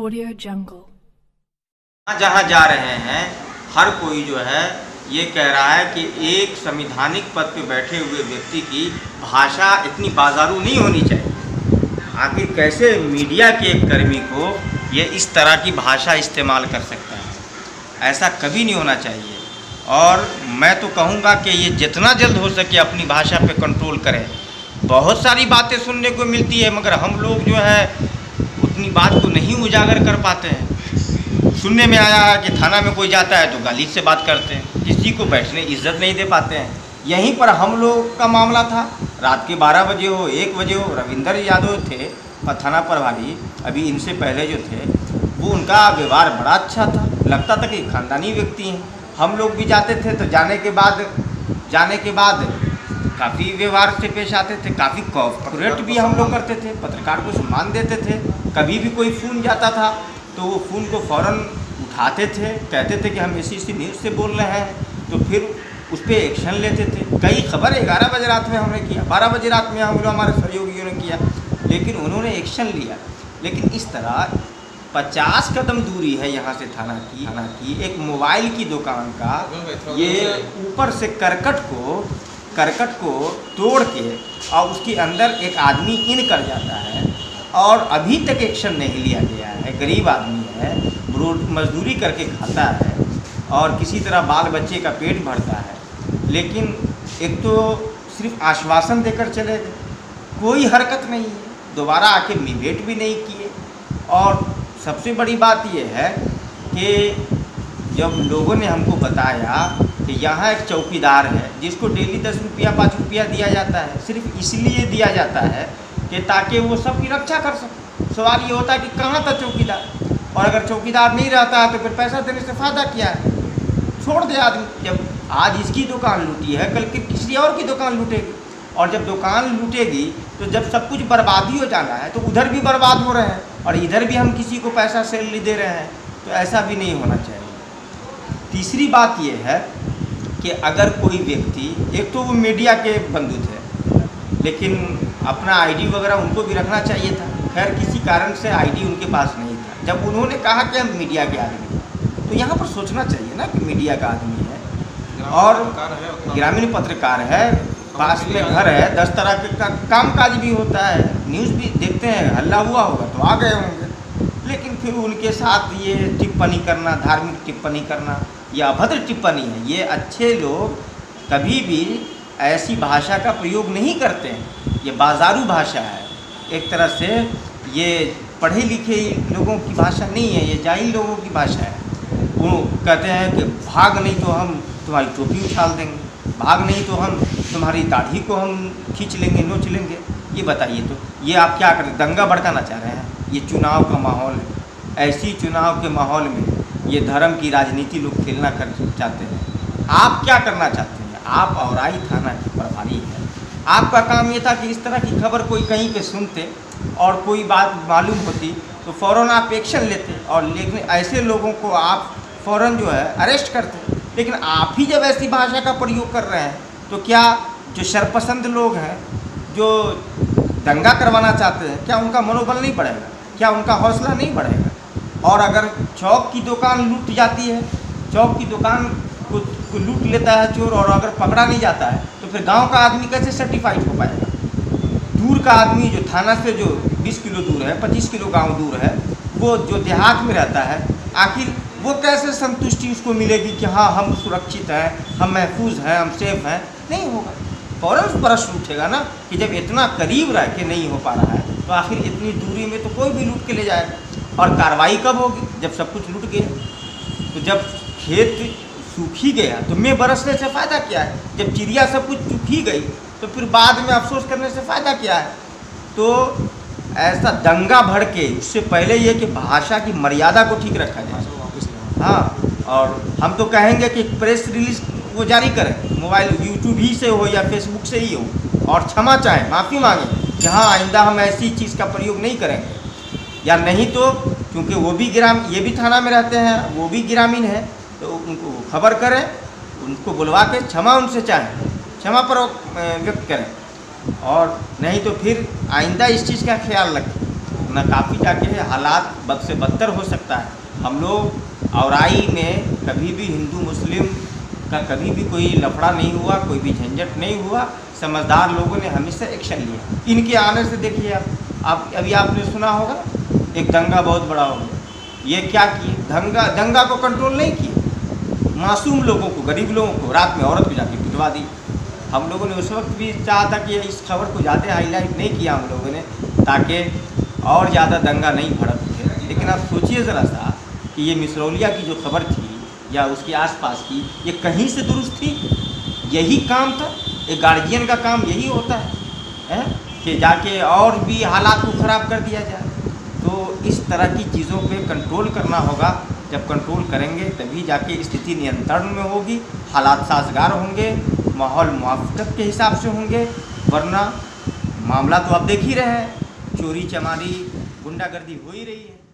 Audio Jungle। जहाँ जा रहे हैं हर कोई जो है ये कह रहा है कि एक संवैधानिक पद पे बैठे हुए व्यक्ति की भाषा इतनी बाजारू नहीं होनी चाहिए। आखिर कैसे मीडिया के एक कर्मी को ये इस तरह की भाषा इस्तेमाल कर सकता है? ऐसा कभी नहीं होना चाहिए। और मैं तो कहूँगा कि ये जितना जल्द हो सके अपनी भाषा पे कंट्रोल करें। बहुत सारी बातें सुनने को मिलती है मगर हम लोग जो है उतनी बात को नहीं उजागर कर पाते हैं। सुनने में आया है कि थाना में कोई जाता है तो गाली से बात करते हैं, किसी को बैठने इज्जत नहीं दे पाते हैं। यहीं पर हम लोग का मामला था, रात के 12 बजे हो 1 बजे हो, रविंदर यादव थे थाना प्रभारी, अभी इनसे पहले जो थे वो उनका व्यवहार बड़ा अच्छा था, लगता था कि खानदानी व्यक्ति हैं। हम लोग भी जाते थे तो जाने के बाद काफ़ी व्यवहार से पेश आते थे, काफ़ी कॉर्पोरेट भी हम लोग करते थे, पत्रकार को सम्मान देते थे। कभी भी कोई फ़ोन जाता था तो वो फ़ोन को फ़ौरन उठाते थे, कहते थे कि हम इसी न्यूज़ से बोल रहे हैं, तो फिर उस पर एक्शन लेते थे। कई खबर 11 बजे रात में हमने किया, 12 बजे रात में हम लोग हमारे सहयोगियों ने किया, लेकिन उन्होंने एक्शन लिया। लेकिन इस तरह 50 कदम दूरी है यहाँ से थाना की एक मोबाइल की दुकान का ये ऊपर से करकट को तोड़ के और उसके अंदर एक आदमी इन कर जाता है और अभी तक एक्शन नहीं लिया गया है। गरीब आदमी है, मजदूरी करके खाता है और किसी तरह बाल बच्चे का पेट भरता है, लेकिन एक तो सिर्फ आश्वासन देकर चले गए, कोई हरकत नहीं है, दोबारा आके निवेट भी नहीं किए। और सबसे बड़ी बात यह है कि जब लोगों ने हमको बताया कि यहाँ एक चौकीदार है जिसको डेली 10 रुपया 5 रुपया दिया जाता है, सिर्फ इसलिए दिया जाता है कि ताकि वो सबकी रक्षा कर सके। सवाल ये होता है कि कहाँ था चौकीदार, और अगर चौकीदार नहीं रहता है तो फिर पैसा देने से फ़ायदा क्या है? छोड़ दे आदमी। जब आज इसकी दुकान लूटी है कल किसी और की दुकान लूटेगी, और जब दुकान लूटेगी तो जब सब कुछ बर्बादी हो जाना है तो उधर भी बर्बाद हो रहे हैं और इधर भी हम किसी को पैसा सैलरी दे रहे हैं, तो ऐसा भी नहीं होना चाहिए। तीसरी बात यह है कि अगर कोई व्यक्ति, एक तो वो मीडिया के बंधु थे, लेकिन अपना आईडी वगैरह उनको भी रखना चाहिए था। खैर किसी कारण से आईडी उनके पास नहीं था। जब उन्होंने कहा कि हम मीडिया के आदमी हैं, तो यहाँ पर सोचना चाहिए ना कि मीडिया का आदमी है और ग्रामीण पत्रकार है, पास में घर है, 10 तरह के काम काज भी होता है, न्यूज़ भी देखते हैं, हल्ला हुआ होगा तो आ गए होंगे। लेकिन फिर उनके साथ ये टिप्पणी करना, धार्मिक टिप्पणी करना, ये अभद्र टिप्पणी है। ये अच्छे लोग कभी भी ऐसी भाषा का प्रयोग नहीं करते हैं, ये बाजारू भाषा है। एक तरह से ये पढ़े लिखे लोगों की भाषा नहीं है, ये जाहिल लोगों की भाषा है। वो कहते हैं कि भाग नहीं तो हम तुम्हारी टोपी उछाल देंगे, भाग नहीं तो हम तुम्हारी दाढ़ी को हम खींच लेंगे, नोच लेंगे। ये बताइए, तो ये आप क्या करें? दंगा भड़काना चाह रहे हैं? ये चुनाव का माहौल है, ऐसी चुनाव के माहौल में ये धर्म की राजनीति लोग खेलना कर चाहते हैं। आप क्या करना चाहते हैं? आप औराई थाना के प्रभारी हैं, आपका काम ये था कि इस तरह की खबर कोई कहीं पे सुनते और कोई बात मालूम होती तो फ़ौरन आप एक्शन लेते, और लेकिन ऐसे लोगों को आप फ़ौरन जो है अरेस्ट करते। लेकिन आप ही जब ऐसी भाषा का प्रयोग कर रहे हैं तो क्या जो शरपसंद लोग हैं, जो दंगा करवाना चाहते हैं, क्या उनका मनोबल नहीं बढ़ेगा? क्या उनका हौसला नहीं बढ़ेगा? और अगर चौक की दुकान लूट जाती है, चौक की दुकान को लूट लेता है चोर, और अगर पकड़ा नहीं जाता है तो फिर गांव का आदमी कैसे सर्टिफाइड हो पाएगा? दूर का आदमी जो थाना से जो 20 किलो दूर है, 25 किलो गांव दूर है, वो जो देहात में रहता है, आखिर वो कैसे संतुष्टि उसको मिलेगी कि हाँ हम सुरक्षित हैं, हम महफूज हैं, हम सेफ हैं? नहीं होगा। फ़ौरन प्रश्न उठेगा ना कि जब इतना करीब रह के नहीं हो पा रहा है तो आखिर इतनी दूरी में तो कोई भी लूट के ले जाएगा। और कार्रवाई कब होगी? जब सब कुछ लूट गया। तो जब खेत सूख ही गया तो मैं बरसने से फ़ायदा क्या है? जब चिड़िया सब कुछ चुप ही गई तो फिर बाद में अफसोस करने से फ़ायदा क्या है? तो ऐसा दंगा भड़के, उससे पहले ये कि भाषा की मर्यादा को ठीक रखा जाए। हाँ, और हम तो कहेंगे कि प्रेस रिलीज वो जारी करें, मोबाइल यूट्यूब ही से हो या फेसबुक से ही हो, और क्षमा चाहें, माफ़ी मांगें कि हाँ आइंदा हम ऐसी चीज़ का प्रयोग नहीं करेंगे। या नहीं तो क्योंकि वो भी ये भी थाना में रहते हैं, वो भी ग्रामीण है, तो उनको खबर करें, उनको बुलवा के क्षमा उनसे चाहें, क्षमा पर व्यक्त करें, और नहीं तो फिर आइंदा इस चीज़ का ख्याल रखें। वरना काफ़ी जाके हालात बद से बदतर हो सकता है। हम लोग औराई में कभी भी हिंदू मुस्लिम का कभी भी कोई लफड़ा नहीं हुआ, कोई भी झंझट नहीं हुआ। समझदार लोगों ने हमेशा एक्शन लिया। इनके आने से देखिए आप अभी आपने सुना होगा एक दंगा बहुत बड़ा हो गया। ये क्या किए, दंगा को कंट्रोल नहीं किए, मासूम लोगों को, गरीब लोगों को, रात में औरत को जाके पिटवा दी। हम लोगों ने उस वक्त भी चाहा था कि इस खबर को ज़्यादा हाईलाइट नहीं किया हम लोगों ने, ताकि और ज़्यादा दंगा नहीं भड़क उठे। लेकिन आप सोचिए ज़रा सा कि ये मिसरौलिया की जो खबर थी या उसके आसपास की, ये कहीं से दुरुस्त थी? यही काम था, एक गार्जियन का काम यही होता है कि जाके और भी हालात को ख़राब कर दिया जाए। तो इस तरह की चीज़ों पे कंट्रोल करना होगा। जब कंट्रोल करेंगे तभी जाके स्थिति नियंत्रण में होगी, हालात साजगार होंगे, माहौल मुआफ़क़त के हिसाब से होंगे। वरना मामला तो आप देख ही रहे हैं, चोरी चमारी गुंडागर्दी हो ही रही है।